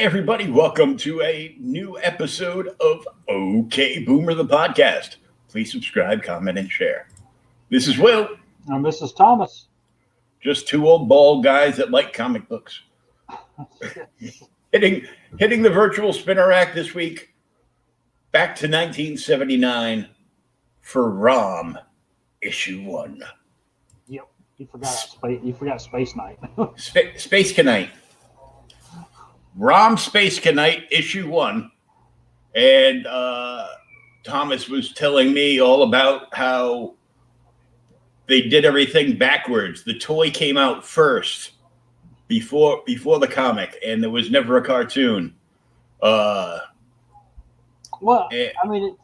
everybody, welcome to a new episode of OK Boomer the podcast. Please subscribe, comment, and share. This is Will. And this is Thomas. Just two old bald guys that like comic books. hitting the virtual spinner rack this week. Back to 1979 for ROM issue 1. Yep, you forgot Space Knight. Space Knight. ROM Space Knight issue 1. And Thomas was telling me all about how they did everything backwards. The toy came out first before the comic, and there was never a cartoon. I mean,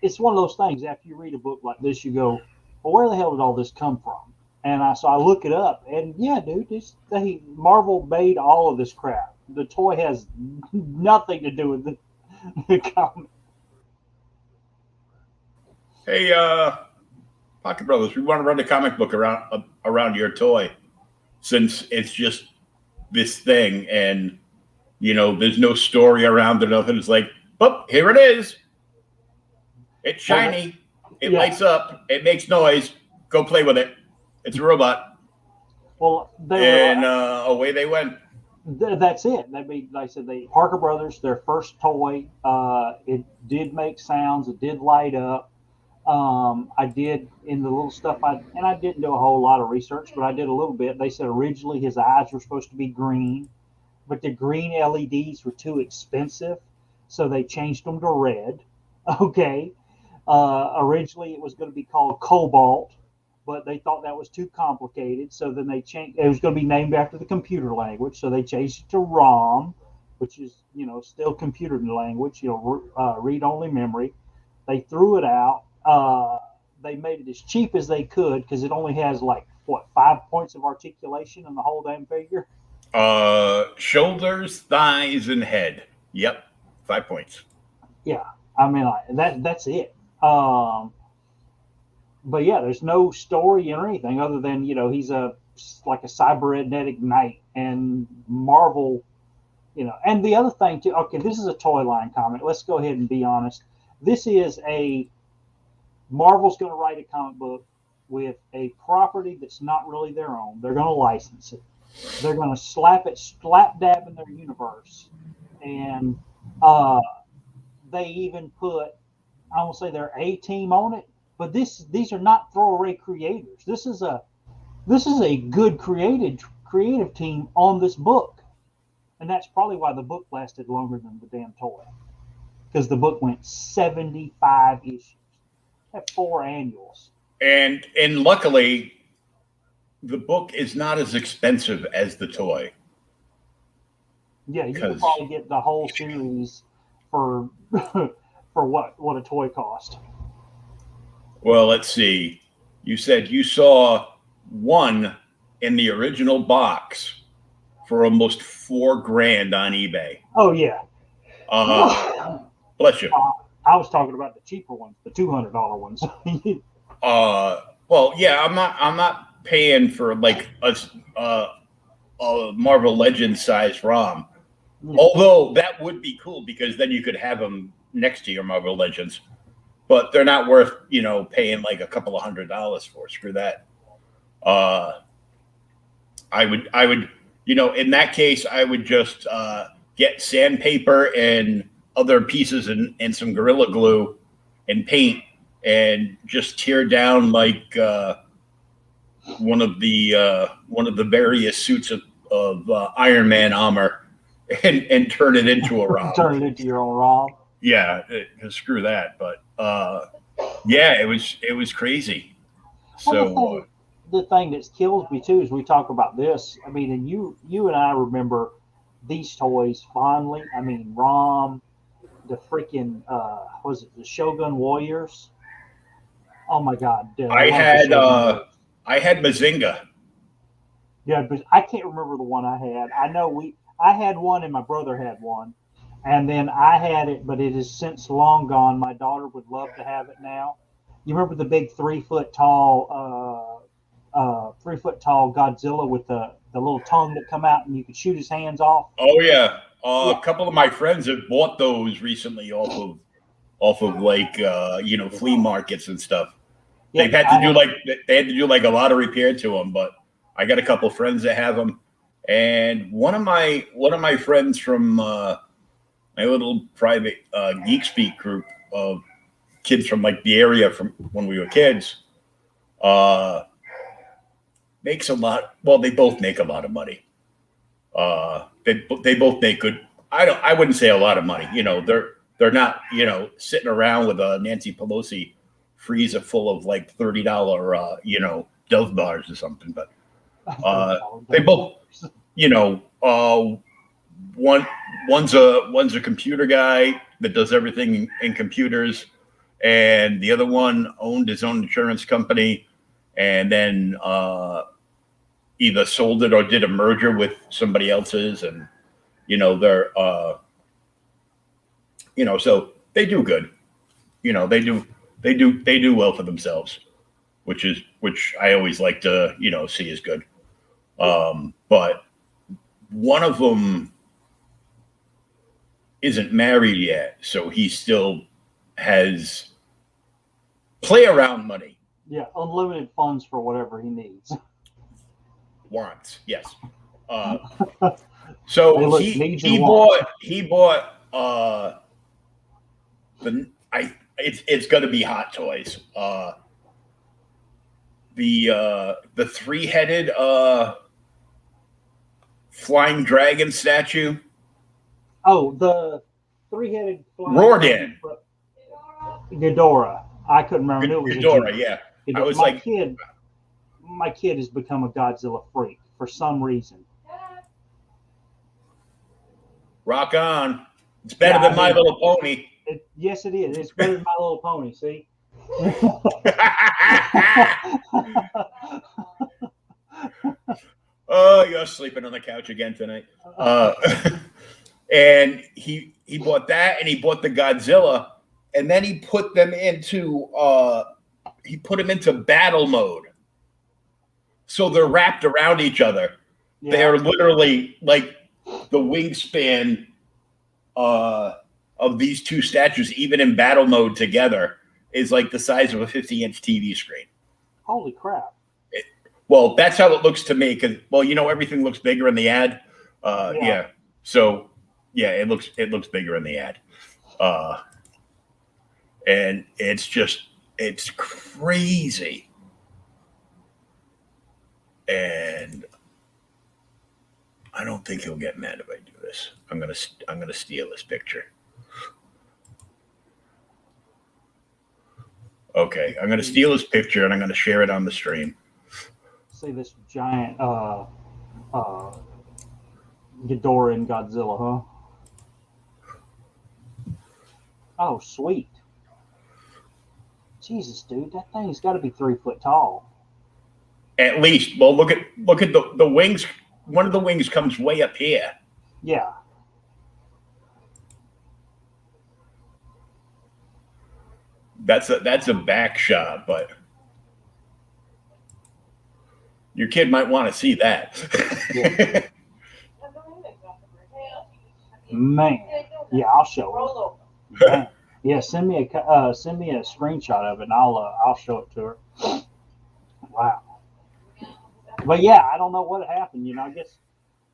it's one of those things. After you read a book like this, you go, well, where the hell did all this come from? And so I look it up, and yeah, dude, Marvel made all of this crap. The toy has nothing to do with the comic. Hey, Pocket Brothers, we want to run a comic book around your toy, since it's just this thing, and there's no story around it. Nothing. It's like, oh, here it is. It's shiny. It lights up. It makes noise. Go play with it. It's a robot. Well, away they went. That's it. Like I said, Parker Brothers, their first toy. It did make sounds. It did light up. I did in the little stuff I didn't do a whole lot of research, but I did a little bit. They said originally his eyes were supposed to be green, but the green LEDs were too expensive, so they changed them to red. Okay. Originally it was going to be called Cobalt, but they thought that was too complicated, so then they changed. It was going to be named after the computer language, so they changed it to ROM, which is still computer language, read-only memory. They threw it out. They made it as cheap as they could because it only has 5 points of articulation in the whole damn figure. Shoulders, thighs, and head. Yep, 5 points. Yeah, I mean that's it. But yeah, there's no story or anything other than he's a cybernetic knight, and Marvel, And the other thing too. Okay, this is a toy line comic. Let's go ahead and be honest. This is Marvel's going to write a comic book with a property that's not really their own. They're going to license it. They're going to slap dab in their universe, and they even put, I won't say their A team on it, but these are not throwaway creators. This is a good creative team on this book, and that's probably why the book lasted longer than the damn toy, because the book went 75 issues. At 4 annuals. And luckily, the book is not as expensive as the toy. Yeah, you can probably get the whole series for what a toy cost. Well, let's see. You said you saw one in the original box for almost $4,000 on eBay. Oh yeah. Bless you. I was talking about the cheaper ones, the $200 ones. Well, yeah, I'm not paying for a Marvel Legends size ROM. Yeah. Although that would be cool because then you could have them next to your Marvel Legends. But they're not worth, paying a couple of $100 for. Screw that. I would, in that case, I would just get sandpaper and other pieces and some Gorilla Glue and paint and just tear down one of the various suits of Iron Man armor and turn it into a ROM. Turn it into your own ROM. Yeah, screw that. But yeah, it was crazy. So the thing that kills me too is we talk about this. I mean, and you and I remember these toys fondly. I mean, ROM. The freaking the Shogun Warriors? Oh my God! I had Mazinga. Yeah, but I can't remember the one I had. I know I had one and my brother had one, and then I had it, but it is since long gone. My daughter would love to have it now. You remember the big 3 foot tall 3 foot tall Godzilla with the little tongue that come out and you could shoot his hands off? Oh yeah. A couple of my friends have bought those recently off of like flea markets and stuff. Yeah, They had to do like a lot of repair to them, but I got a couple of friends that have them, and one of my friends from my little private Geek Speak group of kids from like the area from when we were kids makes a lot. Well, they both make a lot of money. They both make good. I wouldn't say a lot of money. They're not sitting around with a Nancy Pelosi freezer full of like $30 Dove bars or something, but they both one's a computer guy that does everything in computers, and the other one owned his own insurance company, and then either sold it or did a merger with somebody else's, and they're so they do good. They do well for themselves, which I always like to see is good. But one of them isn't married yet, so he still has play around money. Yeah, unlimited funds for whatever he needs. Wants, yes. So he bought it's going to be Hot Toys. The three-headed flying dragon statue. Oh, the three-headed flying Roardan. Ghidorah. I couldn't remember. It was Ghidorah, yeah. Ghidorah. I was my kid has become a Godzilla freak for some reason. Rock on. It's better than My Little Pony. Yes, it is. It's better than My Little Pony, see? Oh, you're sleeping on the couch again tonight. And he bought that, and he bought the Godzilla, and then he put them into battle mode. So they're wrapped around each other. Yeah. They're literally like the wingspan of these two statues, even in battle mode together, is like the size of a 50-inch TV screen. Holy crap. Well, that's how it looks to me, because everything looks bigger in the ad. Yeah. So yeah, it looks bigger in the ad. And it's crazy. And I don't think he'll get mad if I do this. I'm gonna steal this picture. Okay, I'm gonna steal this picture and I'm gonna share it on the stream. See this giant Ghidorah and Godzilla, huh? Oh, sweet. Jesus, dude, that thing's got to be 3 foot tall. At least. Well, look at the wings. One of the wings comes way up here. Yeah. That's a back shot, but your kid might want to see that. Yeah. Man, yeah, I'll show her. Yeah, send me a screenshot of it, and I'll show it to her. Wow. But yeah, I don't know what happened. I guess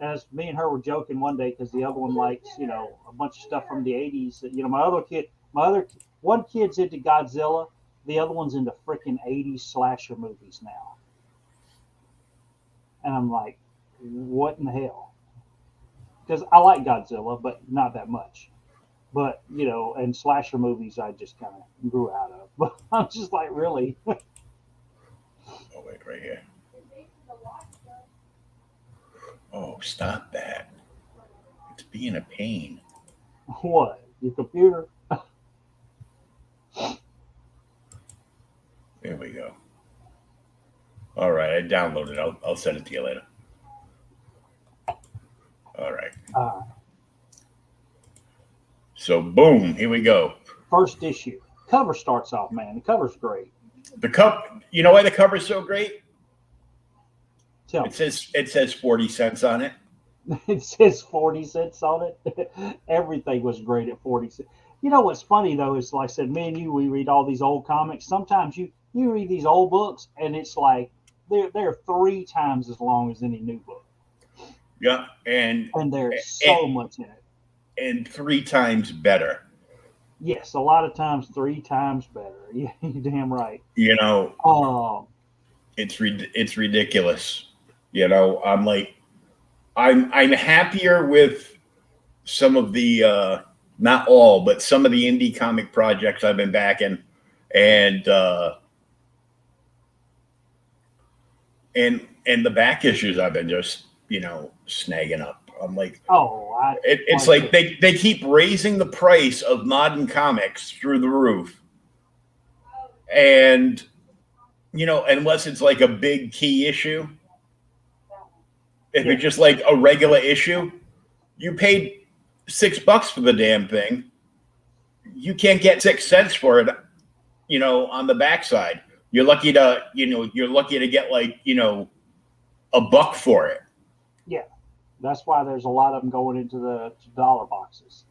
as me and her were joking one day, because the other one likes a bunch of stuff from the 80s. One kid's into Godzilla, the other one's into freaking 80s slasher movies now. And I'm like, what in the hell? Because I like Godzilla, but not that much. But, and slasher movies I just kind of grew out of. But I'm just like, really? Oh, wait, right here. Oh, stop that. It's being a pain. What? Your computer? There we go. All right, I downloaded it. I'll send it to you later. All right. So, boom, here we go. First issue. Cover starts off, man. The cover's great. The cover, you know why the cover's so great? Tell me. It says 40 cents on it. It says 40 cents on it. Everything was great at 40 cents. You know what's funny though is, like I said, me and you, we read all these old comics. Sometimes you read these old books and it's like they're 3 times as long as any new book. Yeah, and there's so much in it. And 3 times better. Yes, a lot of times 3 times better. Yeah, you're damn right. You know, it's ridiculous. You know, I'm happier with some of the not all, but some of the indie comic projects I've been backing, and the back issues I've been just snagging up. I'm like, it's like they keep raising the price of modern comics through the roof, and unless it's like a big key issue, if it's just like a regular issue, you paid $6 for the damn thing. You can't get 6 cents for it, on the backside. You're lucky to get like $1 for it. Yeah. That's why there's a lot of them going into the dollar boxes.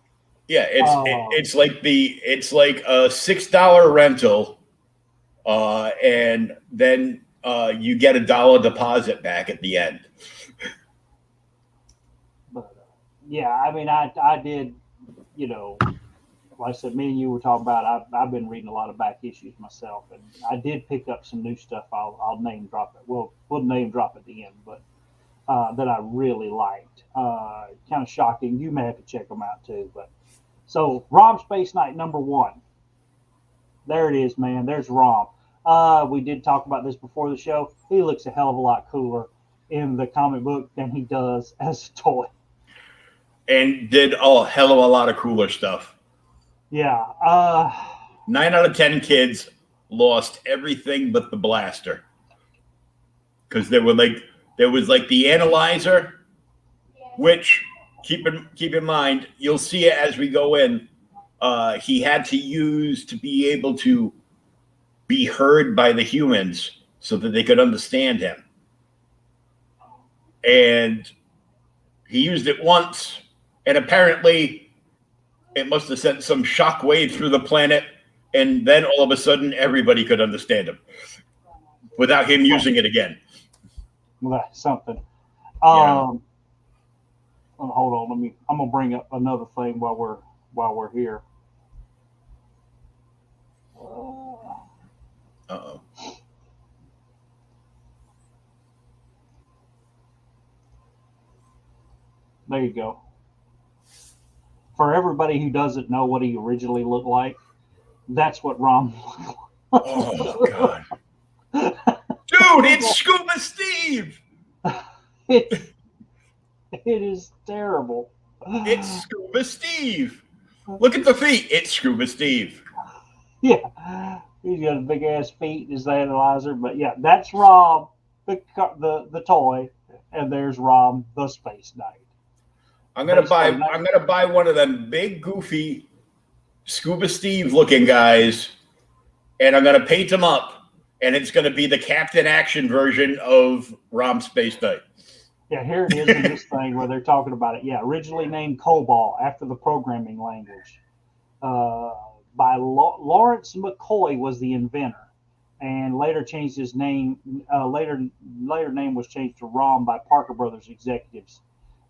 Yeah, it's like a $6 rental, and then you get $1 deposit back at the end. But yeah, I mean, I did, like I said, me and you were talking about. I've been reading a lot of back issues myself, and I did pick up some new stuff. I'll name drop it. We'll name drop at the end, but. That I really liked. Kind of shocking. You may have to check them out too. But so ROM Space Knight #1. There it is, man. There's ROM. We did talk about this before the show. He looks a hell of a lot cooler in the comic book than he does as a toy. And did a hell of a lot of cooler stuff. Yeah. 9 out of 10 kids lost everything but the blaster. Because there was like the analyzer, which keep in mind, you'll see it as we go in. He had to use to be able to be heard by the humans so that they could understand him. And he used it once, and apparently it must have sent some shockwave through the planet, and then all of a sudden everybody could understand him without him using it again. Well, that's something. Hold on. I'm gonna bring up another thing while we're here. Uh-oh. There you go. For everybody who doesn't know what he originally looked like, that's what ROM looked like. Oh God. Dude, it's Scuba Steve. It is terrible. It's Scuba Steve. Look at the feet. It's Scuba Steve. Yeah, he's got a big ass feet. Is the analyzer? But yeah, that's ROM, the toy, and there's ROM, the Space Knight. I'm gonna buy one of them big goofy Scuba Steve looking guys, and I'm gonna paint them up. And it's going to be the Captain Action version of ROM Space Knight. Yeah, here it is in this thing where they're talking about it. Yeah, originally named COBOL after the programming language. By Lawrence McCoy was the inventor, and later changed his name. Later name was changed to ROM by Parker Brothers executives.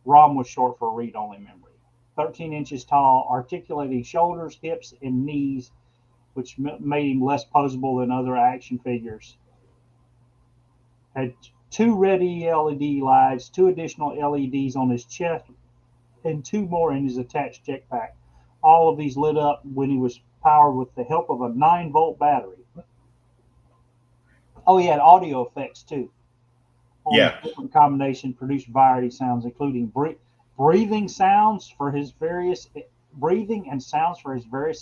ROM was short for read-only memory. 13 inches tall, articulating shoulders, hips, and knees, which made him less posable than other action figures. Had 2 red LED lights, 2 additional LEDs on his chest, and 2 more in his attached jetpack. All of these lit up when he was powered with the help of a 9-volt battery. Oh, he had audio effects too. Yeah. Different combination produced variety sounds, including breathing sounds for his various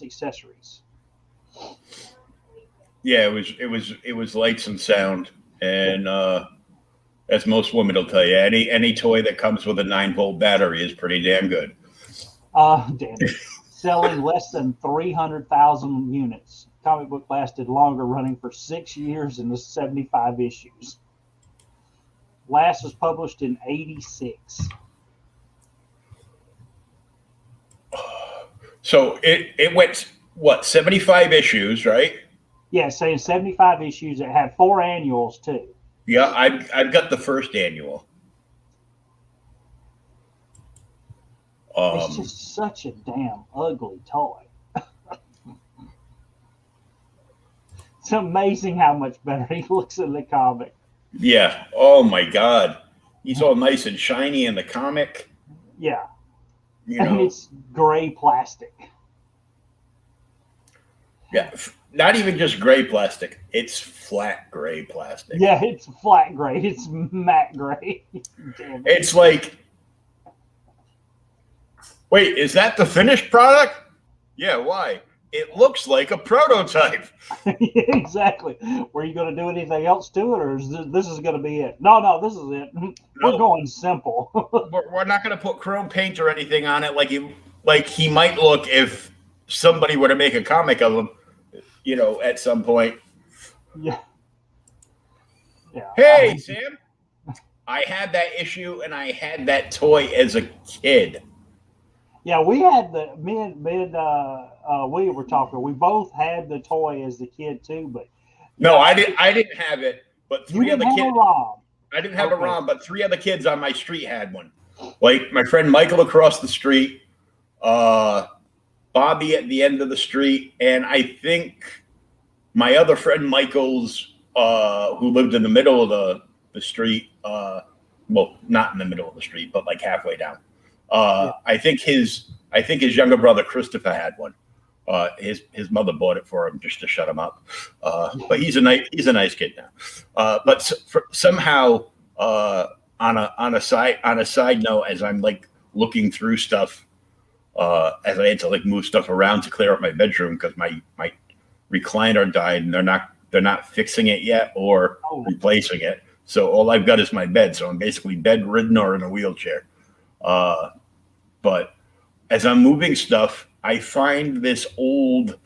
accessories. Yeah, it was lights and sound, and as most women will tell you, any toy that comes with a 9-volt battery is pretty damn good. Damn it. Selling less than 300,000 units. Comic book lasted longer, running for 6 years and 75 issues. Last was published in '86. So it went what 75 issues, right? Yeah, saying 75 issues. It had 4 annuals too. Yeah, I've got the first annual. It's just such a damn ugly toy. It's amazing how much better he looks in the comic. Yeah. Oh my God, he's all nice and shiny in the comic. Yeah, You and know. it's gray plastic. Yeah. Not even just gray plastic. It's flat gray plastic. Yeah, it's flat gray. It's matte gray. Damn it. It's like, wait, is that the finished product? Yeah. Why? It looks like a prototype. Exactly. Were you going to do anything else to it, or is this is going to be it? No, this is it. We're No. going simple. We're not going to put chrome paint or anything on it like he might look if somebody were to make a comic of him, you know, at some point. Yeah. Yeah. Hey, Sam, I had that issue and I had that toy as a kid. Yeah, we had me and we were talking. We both had the toy as the kid too, but No, I didn't have it, but you three other didn't have kids. a ROM. I didn't have a ROM, but 3 other kids on my street had one. Like my friend Michael across the street, Bobby at the end of the street, and I think my other friend Michael's, who lived in the middle of the street. Well, not in the middle of the street, but like halfway down. Yeah. I think his younger brother Christopher had one. His mother bought it for him just to shut him up. But he's a nice kid now. But somehow, on a side note, as I'm like looking through stuff, as I had to like move stuff around to clear up my bedroom because my recliner died and they're not fixing it yet or replacing it. So all I've got is my bed. So I'm basically bedridden or in a wheelchair. But as I'm moving stuff, I find this old,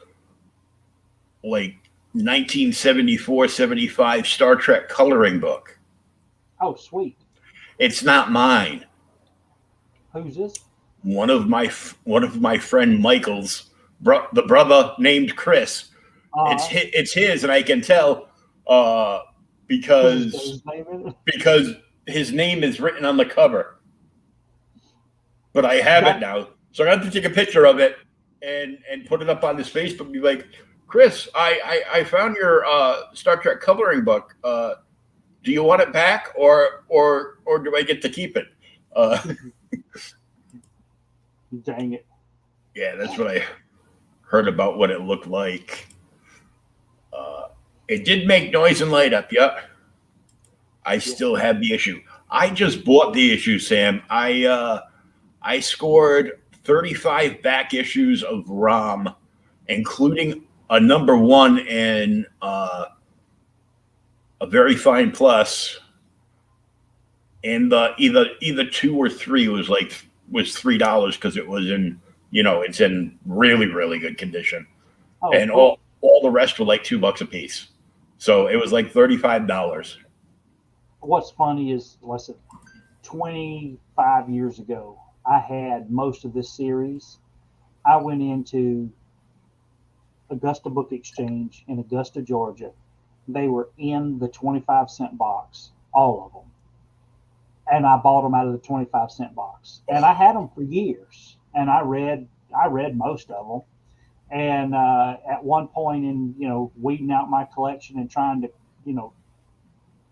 like 1974, 75 Star Trek coloring book. Oh, sweet. It's not mine. Who's this? One of my friend Michael's, the brother named Chris. It's his, and I can tell because his name is written on the cover. But I have it now, so I got to take a picture of it and put it up on his Facebook and be like, Chris, I found your Star Trek coloring book. Do you want it back or do I get to keep it? Dang it. Yeah, that's what I heard about what it looked like. It did make noise and light up, yeah. I still have the issue. I just bought the issue, Sam. I scored 35 back issues of ROM, including a number 1 and a very fine plus, and either 2 or 3 was $3 because it was in, you know, it's in really, really good condition. And cool. all the rest were like $2 a piece. So it was like $35. What's funny is, listen, 25 years ago, I had most of this series. I went into Augusta Book Exchange in Augusta, Georgia. They were in the 25-cent box, all of them. And I bought them out of the 25-cent box. And I had them for years. And I read most of them. And at one point in, you know, weeding out my collection and trying to, you know,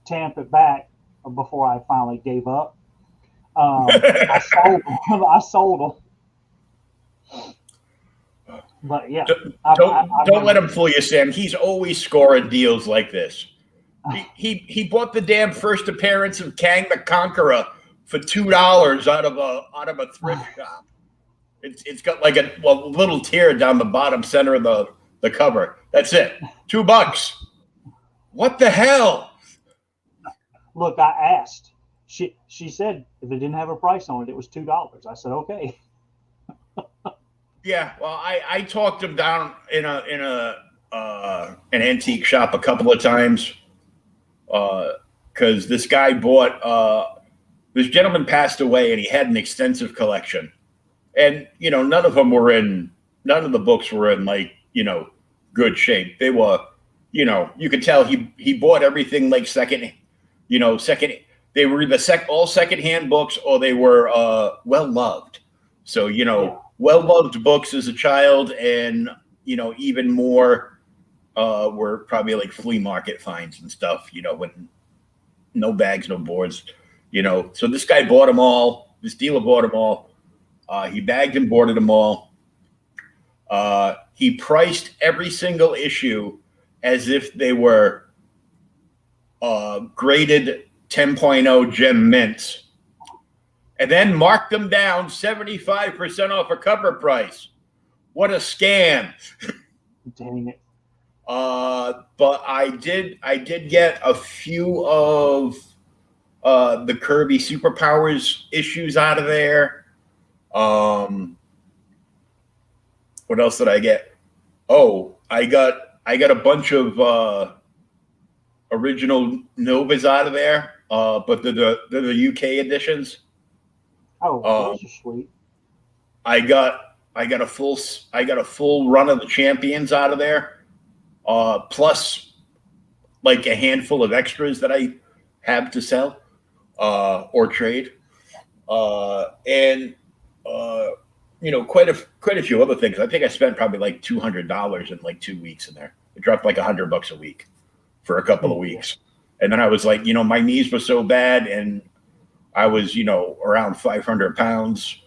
tamp it back before I finally gave up, I sold them. But yeah, don't let him fool you, Sam. He's always scoring deals like this. He bought the damn first appearance of Kang the Conqueror for $2 out of a thrift shop. It's got like a little tear down the bottom center of the cover. That's it. $2. What the hell? Look, I asked. She said if it didn't have a price on it, it was $2. I said okay. Yeah, well, I talked him down in an antique shop a couple of times because this guy bought this gentleman passed away and he had an extensive collection, and you know none of them were in none of the books were in like, good shape. They were, you could tell he bought everything like second. They were either all secondhand books or they were well loved. So, well loved books as a child, and even more were probably like flea market finds and stuff, when no bags, no boards, So this guy bought them all. This dealer bought them all. He bagged and boarded them all. He priced every single issue as if they were graded 10.0 gem mints, and then marked them down 75% off a cover price. What a scam! Dang it. But I did get a few of the Kirby Superpowers issues out of there. What else did I get? Oh, I got a bunch of original Novas out of there, but they're the UK editions. Oh, those are sweet. I got a full run of the Champions out of there, plus like a handful of extras that I have to sell or trade, and quite a few other things. I think I spent probably like $200 in like 2 weeks in there. It dropped like $100 a week for a couple of weeks. And then I was like, my knees were so bad, and I was, around 500 pounds.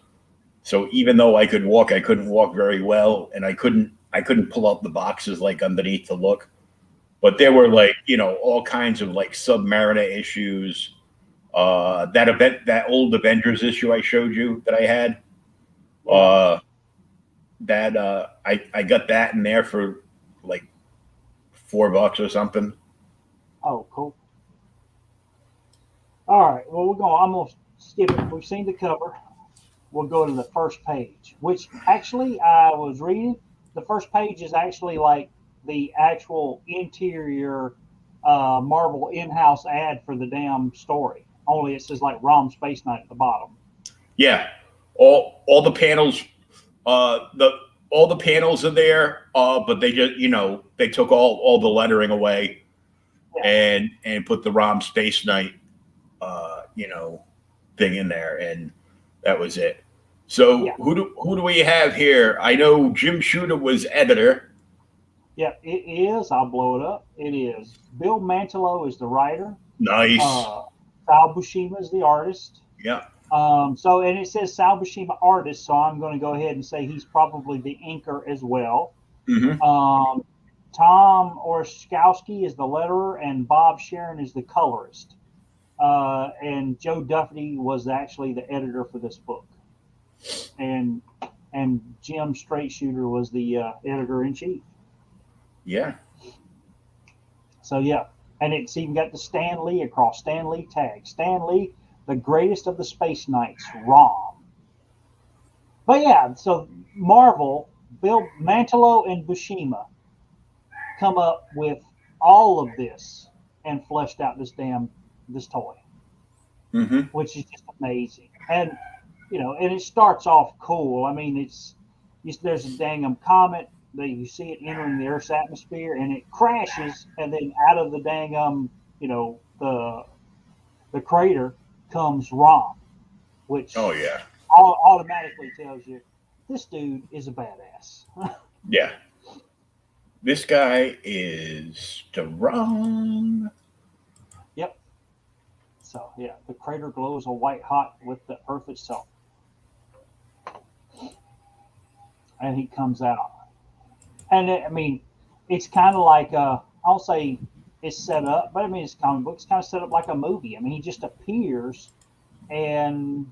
So even though I could walk, I couldn't walk very well, and I couldn't pull up the boxes like underneath to look. But there were like, all kinds of like Submariner issues. That old Avengers issue I showed you that I had. I got that in there for like $4 or something. Oh, cool. All right. Well, I'm gonna skip it. We've seen the cover. We'll go to the first page, which actually I was reading. The first page is actually like the actual interior Marvel in-house ad for the damn story. Only it says like ROM Space Knight at the bottom. Yeah, all the panels, all the panels are there, but they just they took all the lettering away, and put the ROM Space Knight thing in there, and that was it. So who do we have here? I know Jim Shooter was editor. Yeah, it is. I'll blow it up. It is. Bill Mantlo is the writer. Nice. Sal Buscema is the artist. Yeah. So, and it says Sal Buscema artist, so I'm going to go ahead and say he's probably the inker as well. Mm-hmm. Tom Orskowski is the letterer, and Bob Sharon is the colorist. And Joe Duffy was actually the editor for this book. And Jim Straight Shooter was the editor-in-chief. Yeah. So, yeah. And it's even got the Stan Lee across. Stan Lee tag. Stan Lee, the greatest of the Space Knights, ROM. But yeah, so Marvel, Bill Mantlo and Buscema come up with all of this and fleshed out this toy, which is just amazing. And and it starts off cool. I mean, there's a dang comet that you see it entering the Earth's atmosphere, and it crashes, and then out of the dang the crater comes ROM, which automatically tells you this dude is a badass. Yeah. This guy is strong. Yep. So, yeah, the crater glows a white hot with the Earth itself. And he comes out. And, I mean, it's kind of like, I'll say it's set up, but I mean, it's comic book. It's kind of set up like a movie. I mean, he just appears and,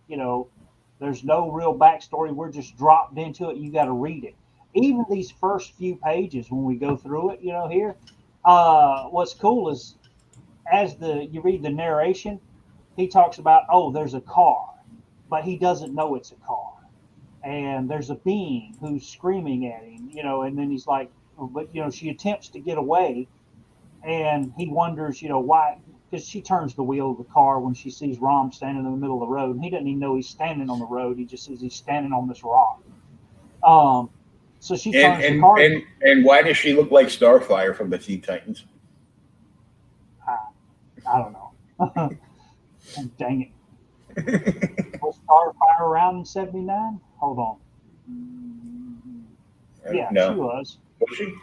there's no real backstory. We're just dropped into it. You got to read it. Even these first few pages, when we go through it, here, what's cool is as you read the narration, he talks about, there's a car, but he doesn't know it's a car. And there's a being who's screaming at him, and then he's like, but, she attempts to get away, and he wonders, why, because she turns the wheel of the car when she sees ROM standing in the middle of the road, and he doesn't even know he's standing on the road. He just says he's standing on this rock. So she turns the car. And why does she look like Starfire from the Teen Titans? I don't know. Dang it. Was Starfire around in 79? Hold on. Yeah, No. she was. Was she?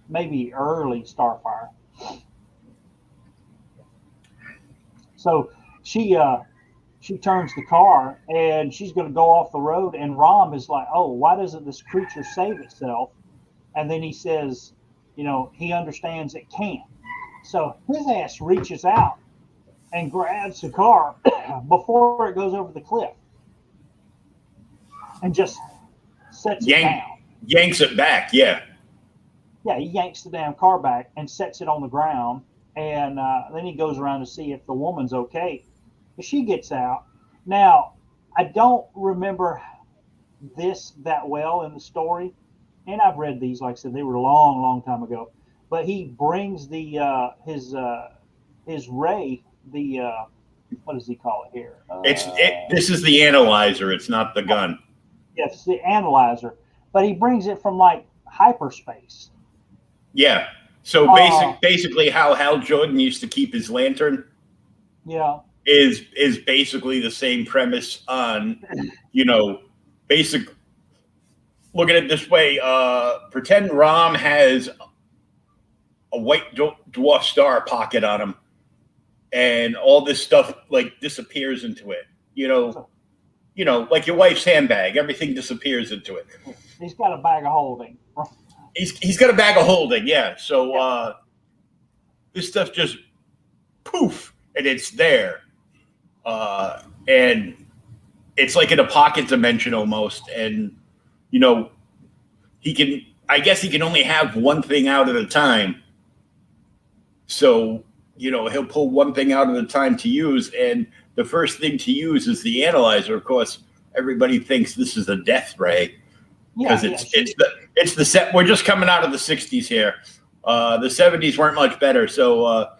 Maybe early Starfire. So she turns the car and she's going to go off the road, and Rom is like, oh, why doesn't this creature save itself? And then he says, he understands it can't. So his ass reaches out and grabs the car before it goes over the cliff and just sets it down. Yanks it back, yeah. Yeah, he yanks the damn car back and sets it on the ground. And then he goes around to see if the woman's okay. But she gets out. Now, I don't remember this that well in the story. And I've read these, like I said, they were a long, long time ago. But he brings the his ray, what does he call it here? This is the analyzer. It's not the gun. Yes, it's the analyzer. But he brings it from like hyperspace. Yeah. So basically, how Hal Jordan used to keep his lantern. Yeah. Is basically the same premise on, basic. Look at it this way. Pretend Rom has a white dwarf star pocket on him, and all this stuff like disappears into it. Like your wife's handbag, everything disappears into it. He's got a bag of holding. He's got a bag of holding, yeah. So this stuff just poof, and it's there, and it's like in a pocket dimension almost, and I guess he can only have one thing out at a time. So, he'll pull one thing out at a time to use. And the first thing to use is the analyzer. Of course, everybody thinks this is a death ray because it's the set. We're just coming out of the 60s here. The 70s weren't much better. So,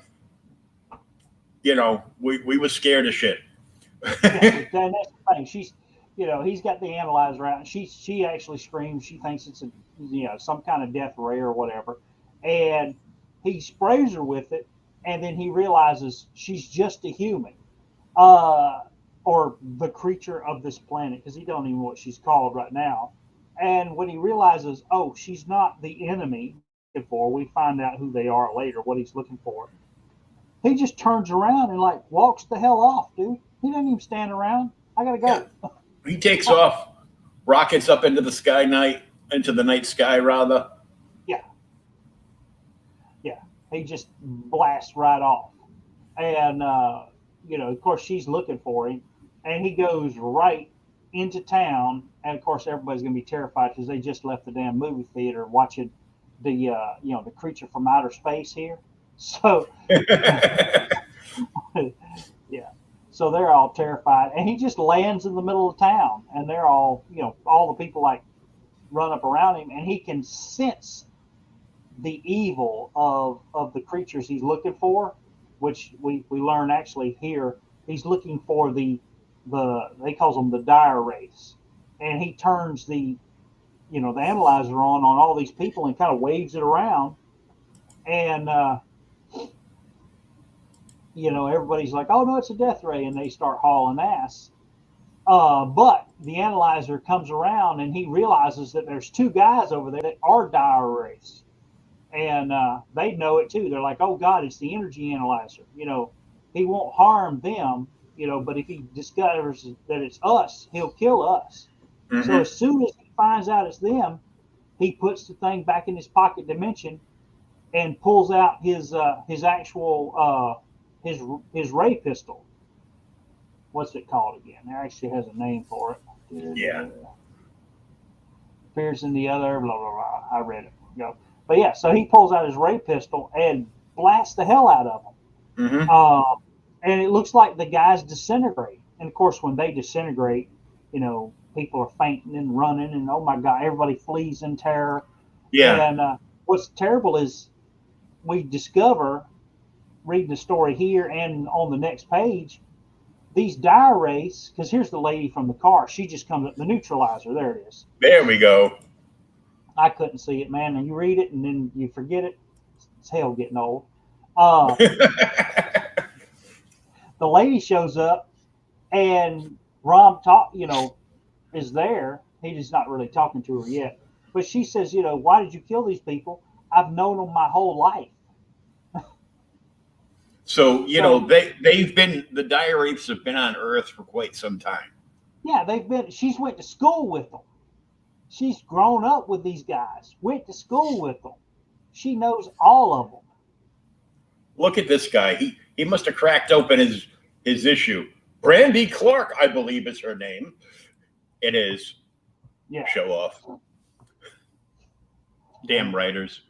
we were scared of shit. And that's the thing. She's, he's got the analyzer out, and she actually screams. She thinks it's some kind of death ray or whatever, and he sprays her with it, and then he realizes she's just a human, or the creature of this planet, because he don't even know what she's called right now. And when he realizes, oh, she's not the enemy, we find out who they are later, what he's looking for. He just turns around and like walks the hell off, dude. He doesn't even stand around. I gotta go. Yeah. He takes off, rockets up into the night sky, rather. Yeah. Yeah. He just blasts right off. And, of course, she's looking for him. And he goes right into town. And, of course, everybody's going to be terrified because they just left the damn movie theater watching the creature from outer space here. So, yeah. So they're all terrified, and he just lands in the middle of town, and they're all, all the people like run up around him, and he can sense the evil of the creatures he's looking for, which we learn actually here. He's looking for they calls them the dire race, and he turns the analyzer on all these people and kind of waves it around, and everybody's like, oh, no, it's a death ray. And they start hauling ass. But the analyzer comes around and he realizes that there's two guys over there that are dire rays. And they know it too. They're like, oh, God, it's the energy analyzer. He won't harm them, but if he discovers that it's us, he'll kill us. Mm-hmm. So as soon as he finds out it's them, he puts the thing back in his pocket dimension and pulls out his actual his ray pistol. What's it called again? It actually has a name for it. Yeah. Appears in the other, blah, blah, blah. I read it. But yeah, so he pulls out his ray pistol and blasts the hell out of them. Mm-hmm. And it looks like the guys disintegrate. And of course, when they disintegrate, people are fainting and running, and oh my God, everybody flees in terror. Yeah. And what's terrible is we discover, reading the story here and on the next page, these dire rays, because here's the lady from the car. She just comes up, the neutralizer. There it is. There we go. I couldn't see it, man. And you read it and then you forget it. It's hell getting old. Uh, the lady shows up and Rom is there. He's not really talking to her yet. But she says, why did you kill these people? I've known them my whole life. So, the dire wraiths have been on Earth for quite some time. Yeah, she's went to school with them. She's grown up with these guys, went to school with them. She knows all of them. Look at this guy. He must have cracked open his issue. Brandy Clark, I believe is her name. It is. Yeah. Show off. Damn writers.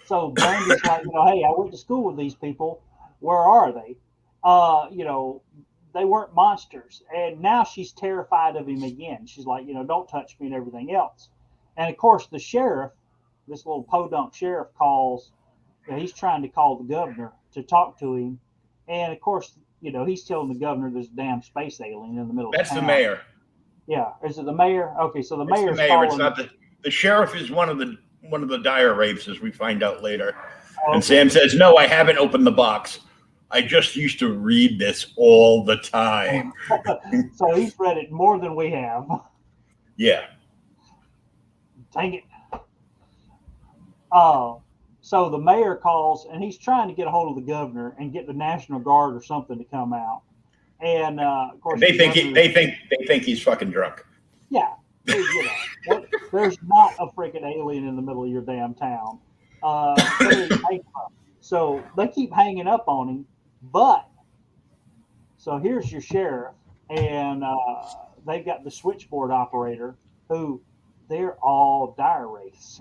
So Brandy's like, hey, I went to school with these people. Where are they? They weren't monsters. And now she's terrified of him again. She's like, don't touch me and everything else. And of course, the sheriff, this little podunk sheriff, calls. He's trying to call the governor to talk to him. And of course, he's telling the governor there's a damn space alien in the middle of town. That's the mayor. Yeah. Is it the mayor? Okay, so the mayor's the mayor. calling. It's not the sheriff is one of the dire wraiths, as we find out later. Okay. And Sam says, no, I haven't opened the box. I just used to read this all the time. So he's read it more than we have. Yeah. Dang it. So the mayor calls, and he's trying to get a hold of the governor and get the National Guard or something to come out. And of course, they think he's fucking drunk. Yeah, there's not a freaking alien in the middle of your damn town. So they keep hanging up on him. But so here's your sheriff, and they've got the switchboard operator, who they're all dire wraiths.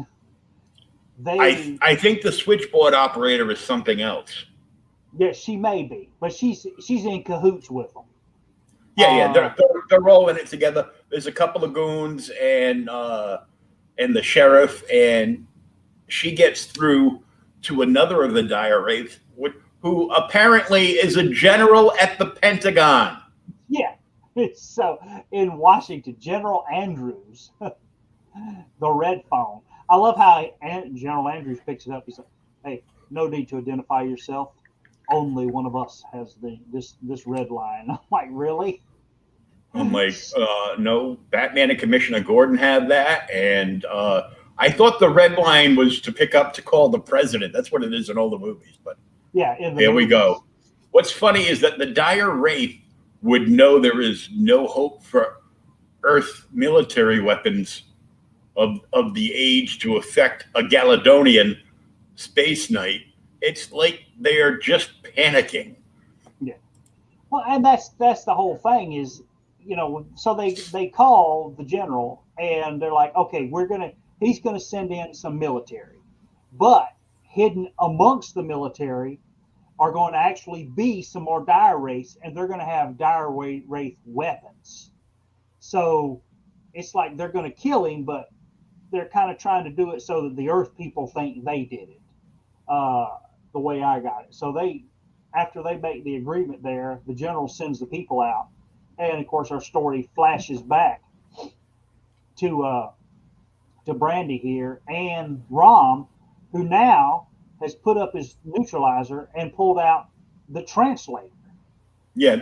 I think the switchboard operator is something else. Yeah, she may be, but she's in cahoots with them. Yeah, they're rolling it together. There's a couple of goons and the sheriff, and she gets through to another of the dire wraiths, who apparently is a general at the Pentagon. Yeah, so in Washington, General Andrews, the red phone. I love how General Andrews picks it up. He said, "Hey, no need to identify yourself. Only one of us has this red line." I'm like, really? I'm like, no, Batman and Commissioner Gordon have that. And I thought the red line was to pick up to call the president. That's what it is in all the movies. But yeah, here we go. What's funny is that the dire wraith would know there is no hope for Earth military weapons of the age to affect a Galadonian Space Knight. It's like they are just panicking. Yeah. Well, and that's the whole thing is, so they call the general and they're like, okay, he's gonna send in some military, but hidden amongst the military are going to actually be some more dire wraiths, and they're going to have dire wraith weapons. So it's like they're going to kill him, but they're kind of trying to do it so that the Earth people think they did it. The way I got it. So after they make the agreement there, the general sends the people out. And of course, our story flashes back to Brandy here and Rom, who now has put up his neutralizer and pulled out the translator. Yeah.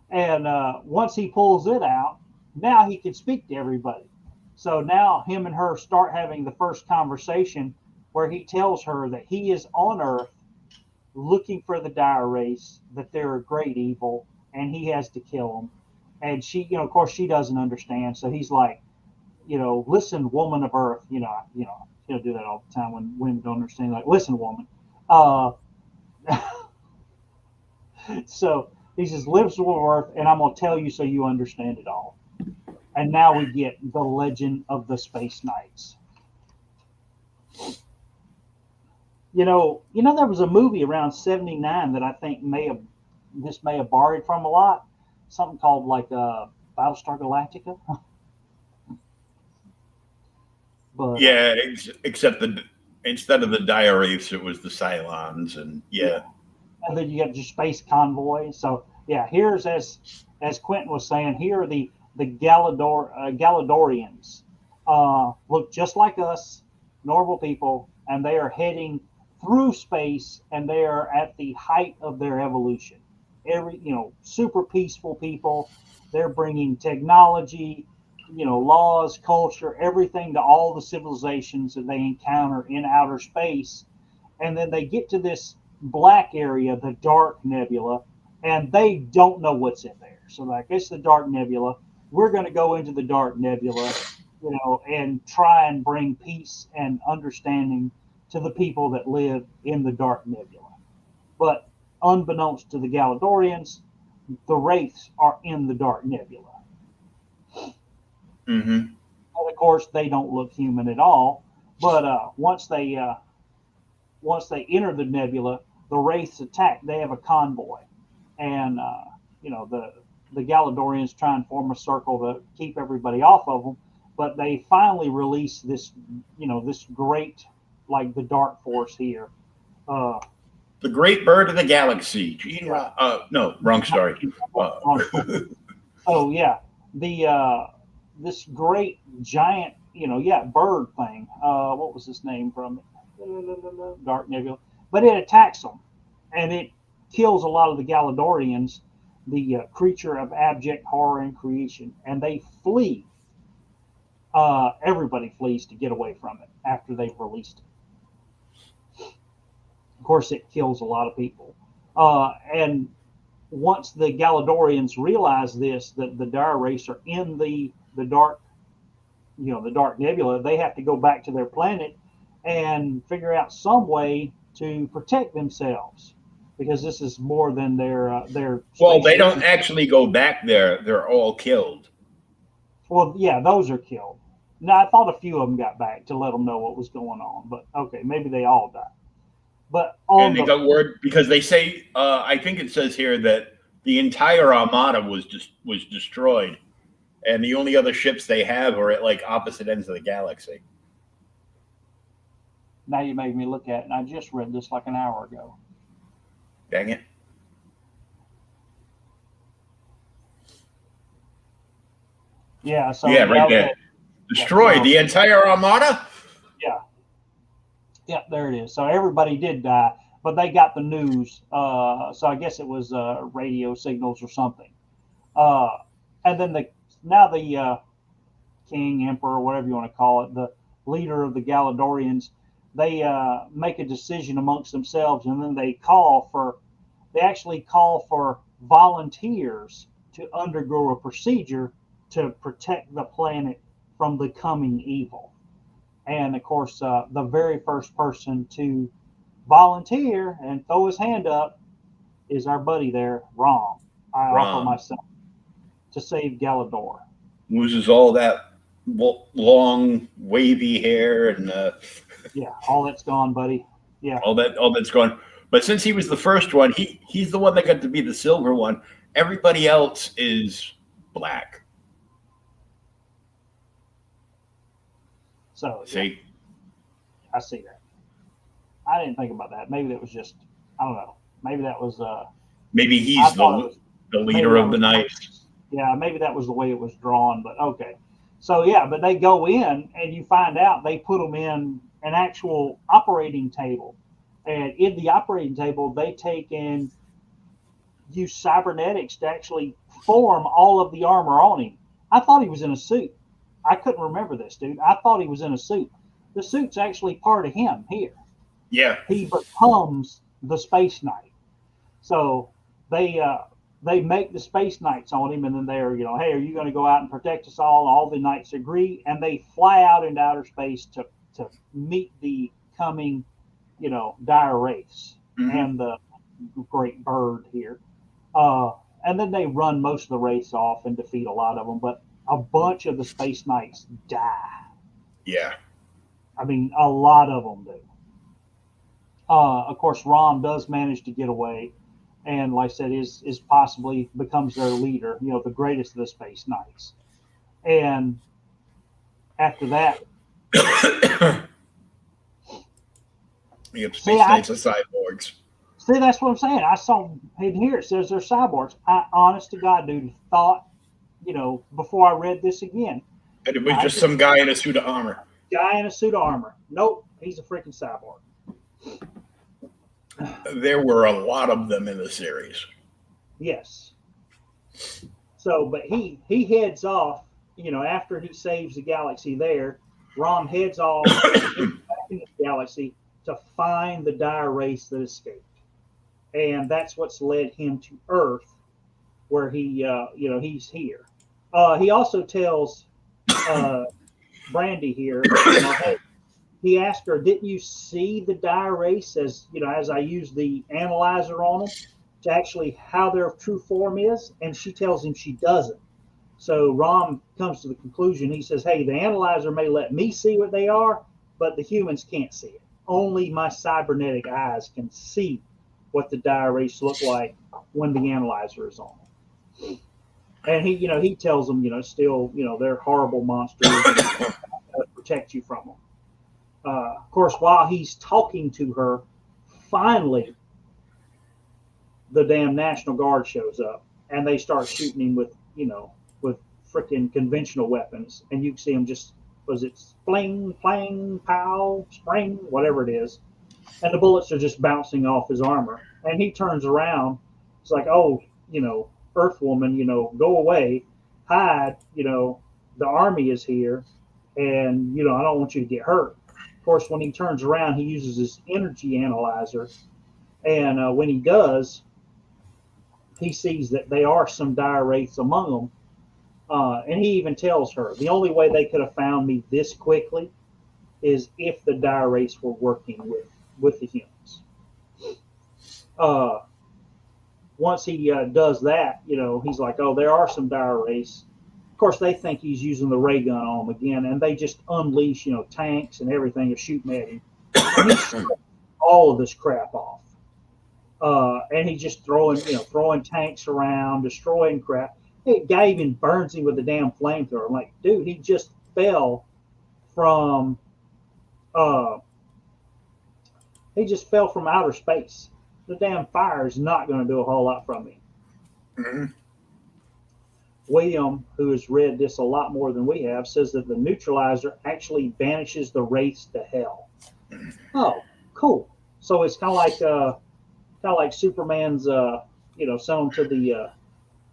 And once he pulls it out, now he can speak to everybody. So now him and her start having the first conversation where he tells her that he is on Earth looking for the dire race, that they're a great evil, and he has to kill them. And she, of course, she doesn't understand. So he's like, listen, woman of Earth, he'll do that all the time when women don't understand. Like, listen, woman. So he says, listen, woman of Earth, and I'm going to tell you so you understand it all. And now we get the legend of the Space Knights. There was a movie around 79 that I think may have borrowed from a lot. Something called like Battlestar Galactica. But yeah, except instead of the dire wraiths, it was the Cylons, and yeah. And then you got your space convoy. So yeah, here's as Quentin was saying, here are the the Galadorians look just like us, normal people, and they are heading through space, and they are at the height of their evolution. Super peaceful people. They're bringing technology, laws, culture, everything to all the civilizations that they encounter in outer space. And then they get to this black area, the dark nebula, and they don't know what's in there. So like, it's the dark nebula. We're going to go into the dark nebula, and try and bring peace and understanding to the people that live in the dark nebula. But unbeknownst to the Galadorians, the wraiths are in the dark nebula. Mm-hmm. And of course, they don't look human at all. But once they enter the nebula, the wraiths attack. They have a convoy, and the Galadorians try and form a circle to keep everybody off of them. But they finally release this, this great, like the Dark Force here. The Great Bird of the Galaxy. No, wrong story. Oh yeah, this great giant, bird thing. What was his name from it? Dark Nebula. But it attacks them, and it kills a lot of the Galadorians, the creature of abject horror and creation, and they flee. Everybody flees to get away from it after they've released it. Of course, it kills a lot of people. And once the Galadorians realize this, that the Dire Wraiths are in the dark, the dark nebula, they have to go back to their planet and figure out some way to protect themselves, because this is more than their. Well, they don't actually go back there; they're all killed. Well, yeah, those are killed. Now, I thought a few of them got back to let them know what was going on, but okay, maybe they all died. But and they got word, because they say, I think it says here that the entire armada was destroyed, and the only other ships they have are at like opposite ends of the galaxy. Now you made me look at it, and I just read this like an hour ago. Dang it. Yeah, so yeah, right there. Destroyed the entire armada? Yeah. Yeah, there it is. So everybody did die, but they got the news. So I guess it was radio signals or something. And then the king, emperor, whatever you want to call it, the leader of the Galadorians, they make a decision amongst themselves, and then they actually call for volunteers to undergo a procedure to protect the planet from the coming evil. And of course, the very first person to volunteer and throw his hand up is our buddy there, ROM. I offer myself to save Galador. Loses all that long, wavy hair and yeah, all that's gone, buddy. Yeah, all that's gone. But since he was the first one, he's the one that got to be the silver one. Everybody else is black. So see, yeah, I see that. I didn't think about that. Maybe that was just, I don't know. Maybe that was maybe he's the leader of the Knights. Yeah, maybe that was the way it was drawn, but okay. So yeah, but they go in and you find out they put them in an actual operating table. And in the operating table, they take and use cybernetics to actually form all of the armor on him. I thought he was in a suit. I couldn't remember this, dude. I thought he was in a suit. The suit's actually part of him here. Yeah. He becomes the Space Knight. So they make the Space Knights on him, and then they're, hey, are you going to go out and protect us all? All the Knights agree, and they fly out into outer space to meet the coming, dire wraiths and the great bird here. And then they run most of the wraiths off and defeat a lot of them, but a bunch of the Space Knights die. Yeah. I mean, a lot of them do. Of course, ROM does manage to get away, and like I said, is possibly becomes their leader, the greatest of the Space Knights. And after that, Space Knights are cyborgs. See, that's what I'm saying. I saw in here it says they're cyborgs. I, honest to God, dude, thought before I read this again. And it was just some guy in a suit of armor. Guy in a suit of armor. Nope, he's a freaking cyborg. There were a lot of them in the series. Yes. So, but he heads off, after he saves the galaxy there, ROM heads off back into the galaxy to find the dire race that escaped. And that's what's led him to Earth, where he, he's here. He also tells Brandy here, hey, he asked her, didn't you see the dire race as I used the analyzer on them to actually how their true form is? And she tells him she doesn't. So ROM comes to the conclusion. He says, hey, the analyzer may let me see what they are, but the humans can't see it. Only my cybernetic eyes can see what the dire race look like when the analyzer is on. And he tells them, still, they're horrible monsters and protect you from them. Of course, while he's talking to her, finally, the damn National Guard shows up, and they start shooting him with freaking conventional weapons. And you can see him just, was it fling, flang, pow, spring, whatever it is. And the bullets are just bouncing off his armor. And he turns around. It's like, oh, Earth woman, go away, hide, the army is here, and, I don't want you to get hurt. Of course, when he turns around, he uses his energy analyzer. And when he does, he sees that they are some dire wraiths among them. And he even tells her, the only way they could have found me this quickly is if the dire wraiths were working with the humans. Once he does that, he's like, oh, there are some dire wraiths. Of course, they think he's using the ray gun on them again, and they just unleash, tanks and everything are shooting at him. And he's shooting all of this crap off. And he's just throwing tanks around, destroying crap. The guy even burns him with a damn flamethrower. I'm like, dude, he just fell from outer space. The damn fire is not going to do a whole lot from him. Mm-hmm. William, who has read this a lot more than we have, says that the neutralizer actually banishes the wraiths to hell. Oh, cool. So it's kind of like Superman's, send them to the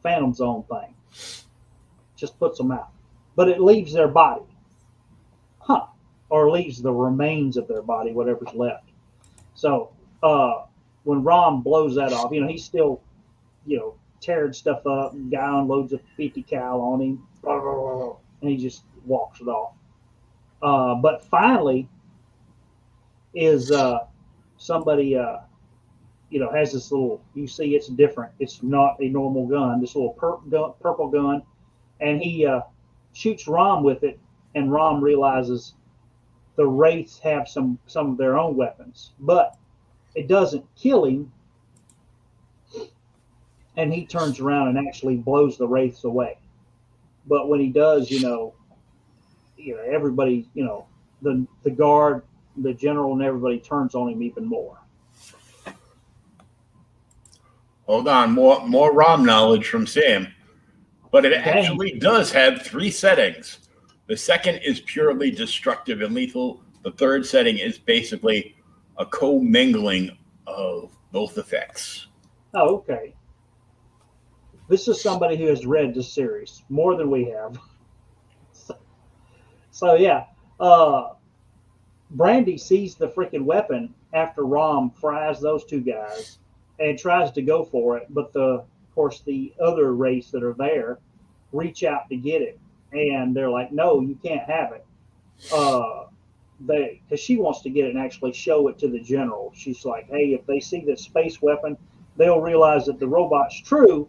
Phantom Zone thing. Just puts them out. But it leaves their body. Or leaves the remains of their body, whatever's left. So when ROM blows that off, he's still, tearing stuff up. And guy unloads a 50 cal on him. And he just walks it off. But finally is somebody... has this little, you see it's different. It's not a normal gun, this little purple gun. And he shoots ROM with it, and ROM realizes the wraiths have some of their own weapons. But it doesn't kill him. And he turns around and actually blows the wraiths away. But when he does, everybody, the guard, the general, and everybody turns on him even more. Hold on, more ROM knowledge from Sam. But it actually does have 3 settings. The second is purely destructive and lethal. The third setting is basically a commingling of both effects. Oh, okay. This is somebody who has read this series more than we have. So yeah, Brandy sees the freaking weapon after ROM fries those 2 guys and tries to go for it, but of course the other race that are there reach out to get it, and they're like, no, you can't have it. Because she wants to get it and actually show it to the general. She's like, hey, if they see this space weapon, they'll realize that the robot's true.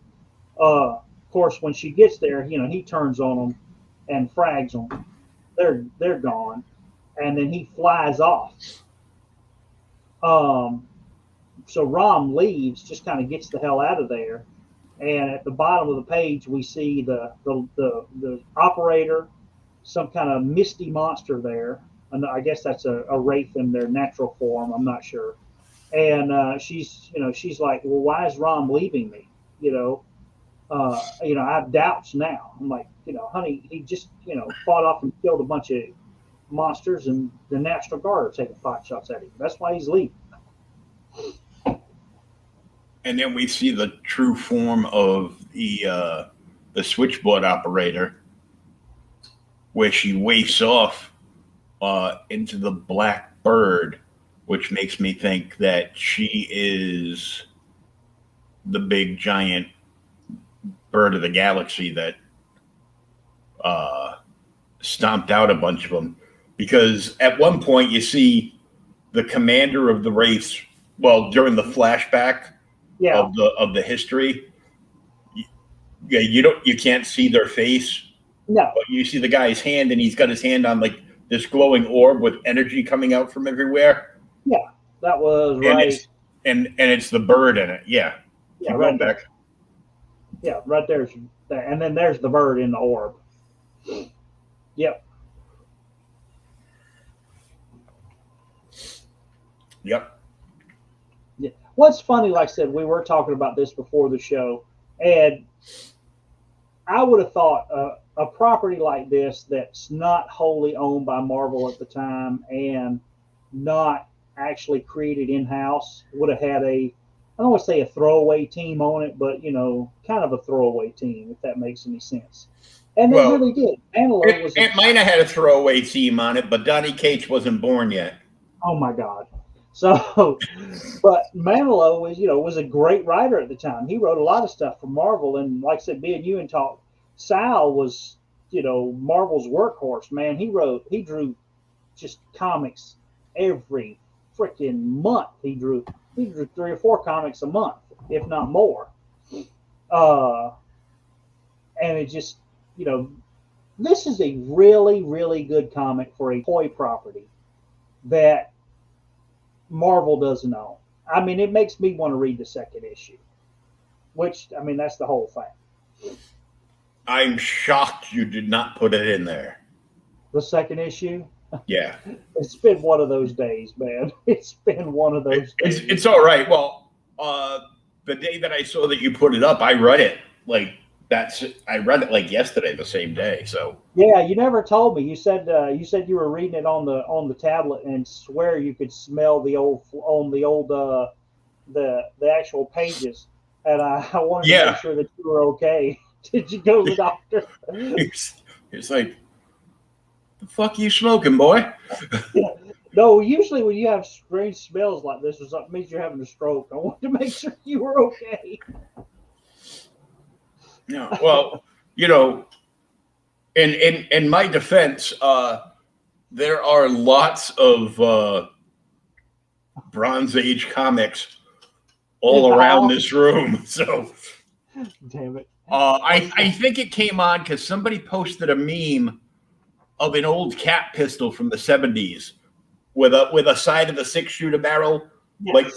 Of course, when she gets there, he turns on them and frags them. They're gone, and then he flies off. So ROM leaves, just kind of gets the hell out of there. And at the bottom of the page, we see the operator, some kind of misty monster there. And I guess that's a wraith in their natural form. I'm not sure. And she's like, well, why is ROM leaving me? I have doubts now. I'm like, honey, he just, fought off and killed a bunch of monsters, and the National Guard are taking pot shots at him. That's why he's leaving. And then we see the true form of the switchboard operator, where she wafts off into the black bird, which makes me think that she is the big giant bird of the galaxy that stomped out a bunch of them. Because at one point you see the commander of the Wraiths, well, during the flashback of the history, you can't see their face. No. But you see the guy's hand, and he's got his hand on like this glowing orb with energy coming out from everywhere. Yeah, that was and right. It's the bird in it. Yeah. Yeah, Keep right going there. back. Yeah, right there's there, and then there's the bird in the orb. Yep. Yep. Yeah. What's funny, like I said, we were talking about this before the show, and I would have thought a property like this that's not wholly owned by Marvel at the time and not actually created in-house would have had I don't want to say a throwaway team on it, but, kind of a throwaway team, if that makes any sense. And they really did. It might have had a throwaway team on it, but Donny Cates wasn't born yet. Oh, my God. So, but Manilow was a great writer at the time. He wrote a lot of stuff for Marvel, and like I said, me and you and talk. Sal was, Marvel's workhorse, man. He drew just comics every freaking month. He drew 3 or 4 comics a month, if not more. And it just, this is a really, really good comic for a toy property that Marvel doesn't own. I mean, it makes me want to read the second issue, which, I mean, that's the whole thing. I'm shocked you did not put it in there. The second issue? Yeah. It's been one of those days, man. It's been one of those days. It's all right. Well, the day that I saw that you put it up, I read it I read it like yesterday, the same day. So yeah, you never told me. You said you were reading it on the tablet and swear you could smell the actual pages. And I wanted to make sure that you were okay. Did you go to the doctor? It's like, the fuck you smoking, boy? Yeah. No, usually when you have strange smells like this, it means you're having a stroke. I wanted to make sure you were okay. Yeah, well, in my defense, there are lots of Bronze Age comics all around this room. So, damn it. I think it came on because somebody posted a meme of an old cat pistol from the 70s with a side of the 6-shooter barrel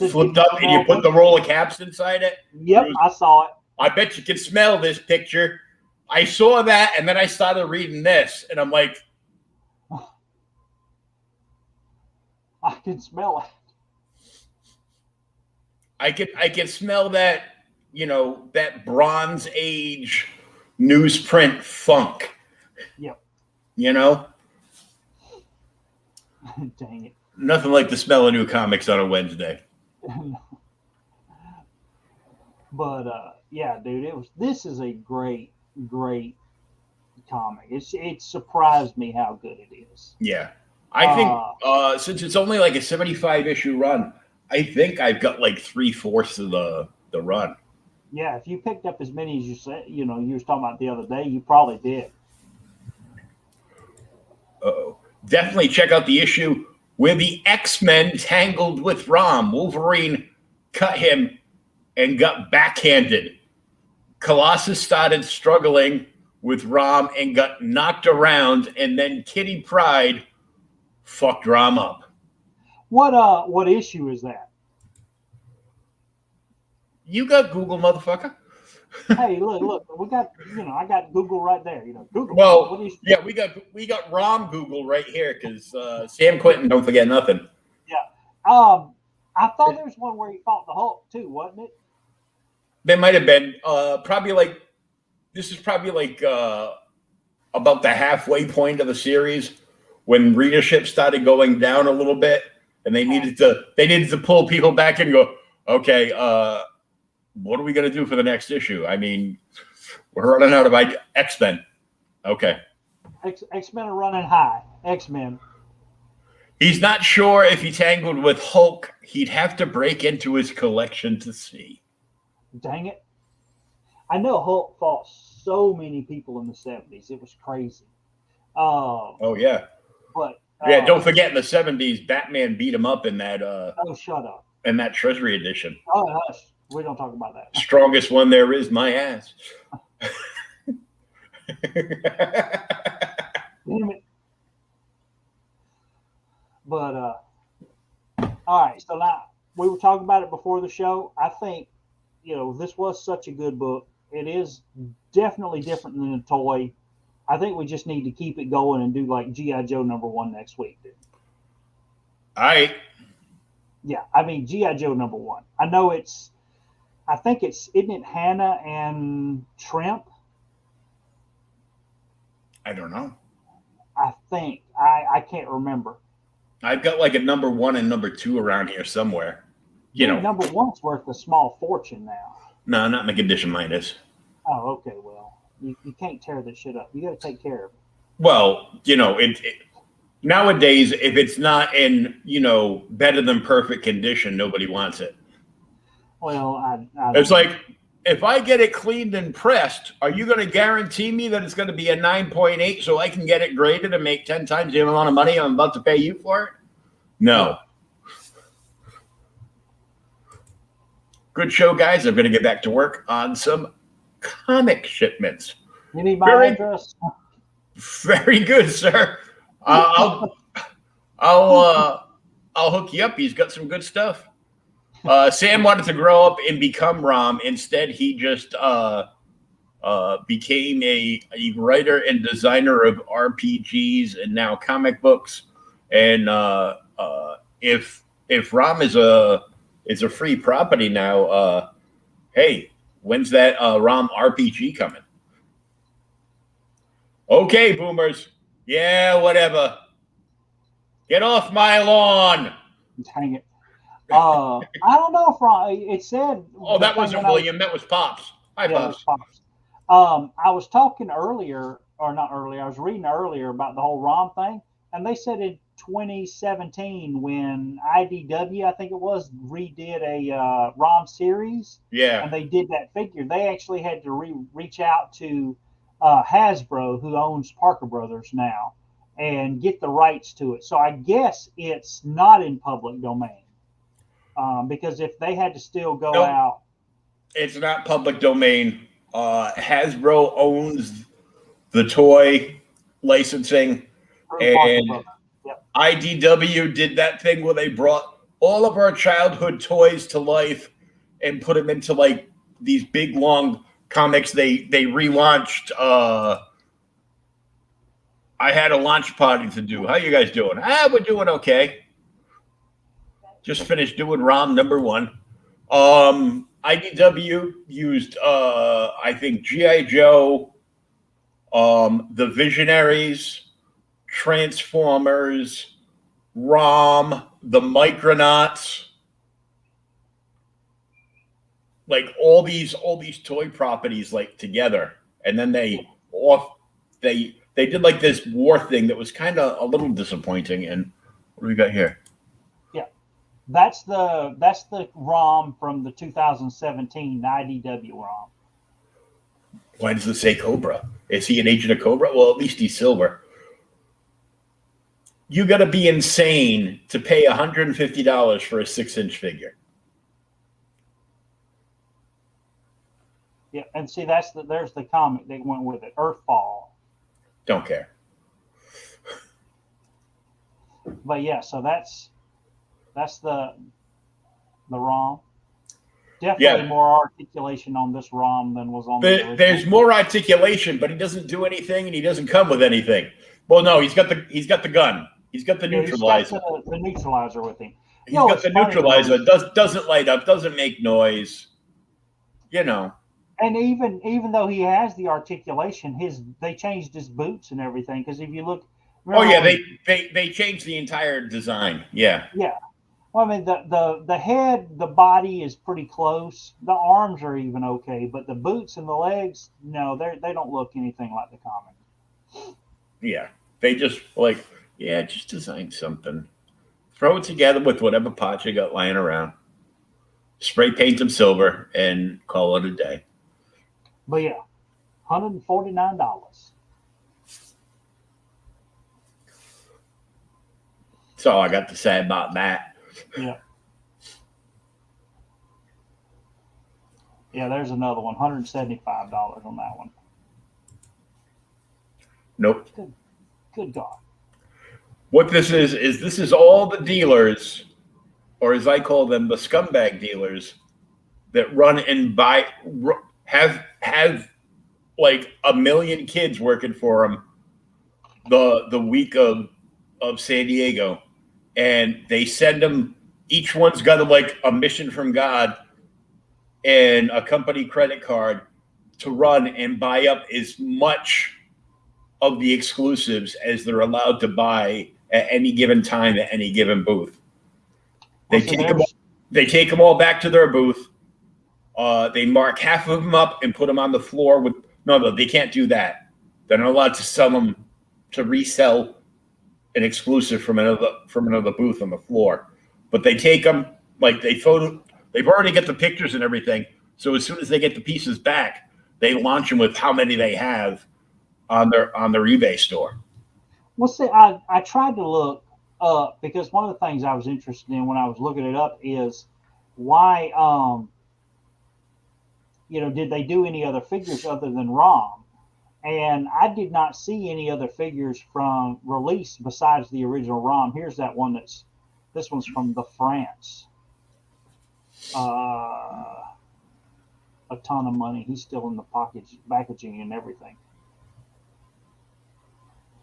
flipped up, and you put the roll of caps inside it. Yep, I saw it. I bet you can smell this picture. I saw that, and then I started reading this, and I'm like, I can smell it. I can smell that, that Bronze Age newsprint funk. Yep. Dang it. Nothing like the smell of new comics on a Wednesday. But yeah, dude, this is a great comic. It surprised me how good it is. Yeah. I think since it's only like a 75 issue run, I think I've got like 3/4 of the run. Yeah, if you picked up as many as you said, you were talking about the other day, you probably did. Uh-oh. Definitely check out the issue where the X-Men tangled with ROM. Wolverine cut him and got backhanded. Colossus started struggling with ROM and got knocked around, and then Kitty Pryde fucked ROM up. What issue is that? You got Google, motherfucker. Hey, look, we got, I got Google right there. Google. Well, yeah, we got ROM Google right here because Sam Quinton don't forget nothing. Yeah. I thought there was one where he fought the Hulk too, wasn't it? There might have been probably like this is probably like about the halfway point of the series when readership started going down a little bit, and they needed to pull people back and go, okay, what are we gonna do for the next issue? I mean, we're running out of X-Men. Okay. X-Men are running high. X-Men. He's not sure if he tangled with Hulk. He'd have to break into his collection to see. Dang it. I know Hulk fought so many people in the 70s. It was crazy. Oh, yeah. But yeah, don't forget in the 70s, Batman beat him up in that oh, shut up. In that Treasury edition. Oh, hush. We don't talk about that. Strongest one there is, my ass. Damn it. But all right, so now we were talking about it before the show. I think, this was such a good book. It is definitely different than a toy. I think we just need to keep it going and do like G.I. Joe #1 next week, dude. All right. Yeah, I mean G.I. Joe #1. I know I think isn't it Hannah and Trimp? I don't know. I think. I can't remember. I've got like a #1 and #2 around here somewhere. #1's worth a small fortune now. No, not in the condition mine is. Oh, okay. Well, you can't tear this shit up. You got to take care of it. Well, nowadays, if it's not in, better than perfect condition, nobody wants it. Well, it's like, if I get it cleaned and pressed, are you going to guarantee me that it's going to be a 9.8 so I can get it graded and make 10 times the amount of money I'm about to pay you for it? No. Good show, guys. I'm going to get back to work on some comic shipments. You need my address? Very good, sir. I'll hook you up. He's got some good stuff. Sam wanted to grow up and become Rom. Instead, he just became a writer and designer of RPGs and now comic books. And if Rom is a free property now, hey, when's that ROM RPG coming? Okay, boomers. Yeah, whatever. Get off my lawn. Dang it. I don't know if it said. Oh, that wasn't William. That was Pops. Hi, Pops. Pops. I was talking earlier, or not earlier. I was reading earlier about the whole ROM thing, and they said in 2017 when IDW, I think it was, redid a ROM series. Yeah. And they did that figure. They actually had to reach out to Hasbro, who owns Parker Brothers now, and get the rights to it. So I guess it's not in public domain. Because if they had to still go out. It's not public domain. Hasbro owns the toy licensing. And yep. IDW did that thing where they brought all of our childhood toys to life and put them into like these big, long comics. They relaunched. I had a launch party to do. How you guys doing? We're doing okay. Just finished doing ROM #1. IDW used, I think, G.I. Joe, the Visionaries, Transformers, ROM, the Micronauts, like all these toy properties like together, and then they did like this war thing that was kind of a little disappointing. And what do we got here? That's the ROM from the 2017 IDW ROM. Why does it say Cobra? Is he an agent of Cobra? Well, at least he's silver. You got to be insane to pay $150 for a 6-inch figure. Yeah, and see there's the comic that went with it, Earthfall. Don't care. But yeah, so that's the ROM. Definitely more articulation on this ROM than was on the original. There's more articulation, but he doesn't do anything and he doesn't come with anything. Well, no, he's got the gun. He's got the neutralizer. He's got the neutralizer with him. He's got the neutralizer. Doesn't light up. Doesn't make noise. And even though he has the articulation, they changed his boots and everything. Because if you look, oh yeah, they changed the entire design. Yeah, yeah. Well, I mean, the head, the body is pretty close. The arms are even okay, but the boots and the legs, no, they don't look anything like the comic. yeah. They just like, yeah, just design something, throw it together with whatever parts you got lying around, spray paint them silver, and call it a day. But yeah, $149. That's all I got to say about that. Yeah. Yeah, there's another one, $175 on that one. Nope. Good God. What this is this is all the dealers, or as I call them, the scumbag dealers, that run and buy, have like 1 million kids working for them the week of San Diego, and they send them. Each one's got like a mission from God and a company credit card to run and buy up as much of the exclusives as they're allowed to buy at any given time at any given booth. They take them all back to their booth. They mark half of them up and put them on the floor with. No, they can't do that. They're not allowed to sell them to resell an exclusive from another booth on the floor. But they take them, like they've already got the pictures and everything. So as soon as they get the pieces back, they launch them with how many they have on their eBay store. Well, see, I tried to look up, because one of the things I was interested in when I was looking it up is why, did they do any other figures other than ROM? And I did not see any other figures from release besides the original ROM. Here's that one this one's from the France. A ton of money. He's still in the packaging and everything.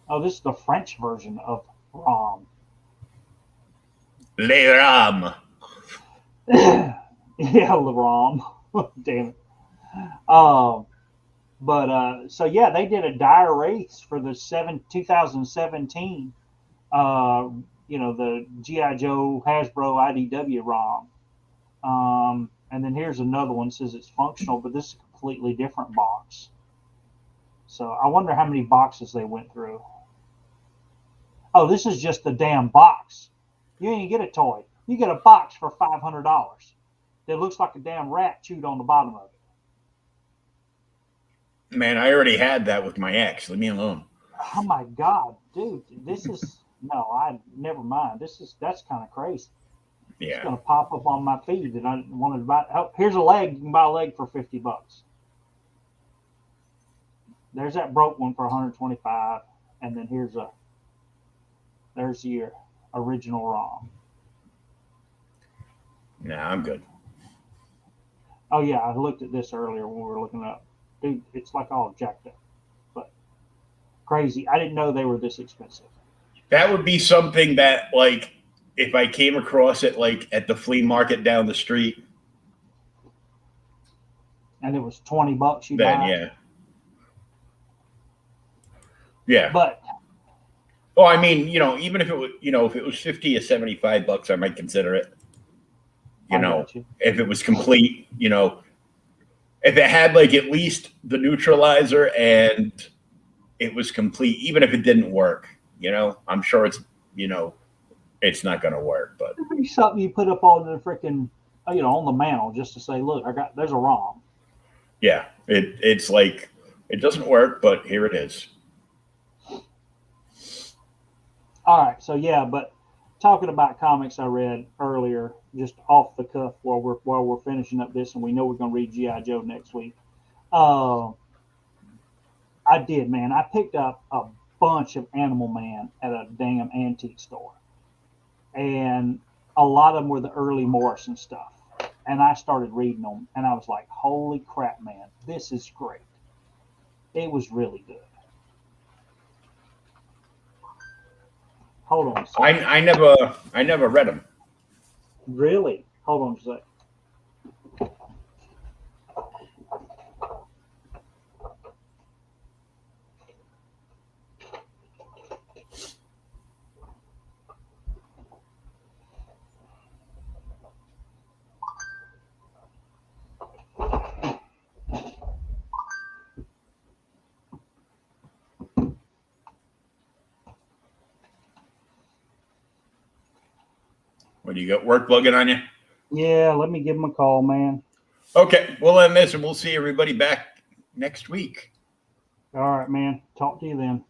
Oh, this is the French version of ROM. Le ROM. Yeah, Le ROM. Damn it. So yeah, they did a dire race for the 2017. The G.I. Joe Hasbro IDW ROM. And then here's another one, says it's functional, but this is a completely different box. So I wonder how many boxes they went through. Oh, this is just the damn box. You ain't get a toy. You get a box for $500 that looks like a damn rat chewed on the bottom of it. Man, I already had that with my ex. Leave me alone. Oh my God, dude, this is never mind. That's kind of crazy. Yeah. It's gonna pop up on my feed that I wanted to buy. Oh, here's a leg. You can buy a leg for $50. There's that broke one for 125, and then there's your original ROM. Nah, I'm good. Oh yeah, I looked at this earlier when we were looking up. Dude, it's like all jacked up, but crazy. I didn't know they were this expensive. That would be something that, like, if I came across it, like, at the flea market down the street. And it was $20 you then, buy. Yeah. Yeah. But. Well, I mean, even if it was 50 or $75, I might consider it. If it was complete, if it had like at least the neutralizer and it was complete, even if it didn't work, I'm sure it's not going to work. But it's something you put up on the freaking, on the mantle just to say, look, there's a ROM. Yeah, it's like it doesn't work, but here it is. All right, so yeah, but talking about comics I read earlier, just off the cuff while we're finishing up this, and we know we're going to read G.I. Joe next week. I did, man. I picked up a bunch of Animal Man at a damn antique store, and a lot of them were the early Morrison stuff. And I started reading them, and I was like, "Holy crap, man! This is great." It was really good. Hold on a second. I never read them. Really? Hold on a What do you got? Work bugging on you? Yeah, let me give him a call, man. Okay. Well, then, we'll see everybody back next week. All right, man. Talk to you then.